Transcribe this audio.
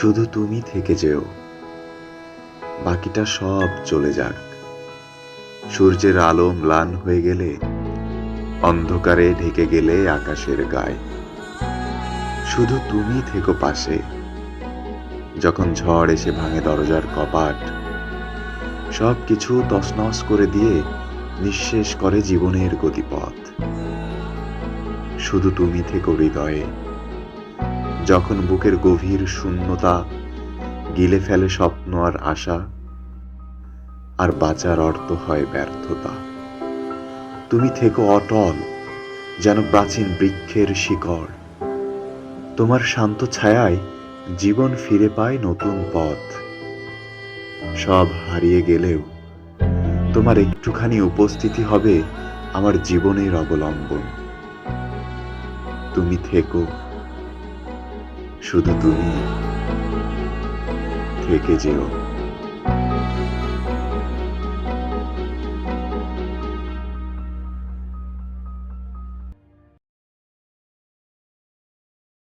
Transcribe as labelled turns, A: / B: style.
A: শুধু তুমি থেকে যেও, বাকিটা সব চলে যাক। সূর্যের আলো ম্লান হয়ে গেলে, অন্ধকারে ঢেকে গেলে আকাশের গায়ে, শুধু তুমি থেকো পাশে। যখন ঝড় এসে ভাঙে দরজার কপাট, সব কিছু তছনছ করে দিয়ে নিঃশেষ করে জীবনের গতিপথ। শুধু তুমি থেকো হৃদয়ে, যখন বুকের গভীর শূন্যতা গিলে ফেলে স্বপ্ন আর আশা, আর বাঁচার অর্থ হয় ব্যর্থতা। তুমি থেকো অটল, যেন প্রাচীন বৃক্ষের শিকড়। তোমার শান্ত ছায়ায় জীবন ফিরে পায় নতুন পথ। সব হারিয়ে গেলেও তোমার একটুখানি উপস্থিতি হবে আমার জীবনের অবলম্বন। তুমি থেকো, শুধু তুমি থেকে যেও।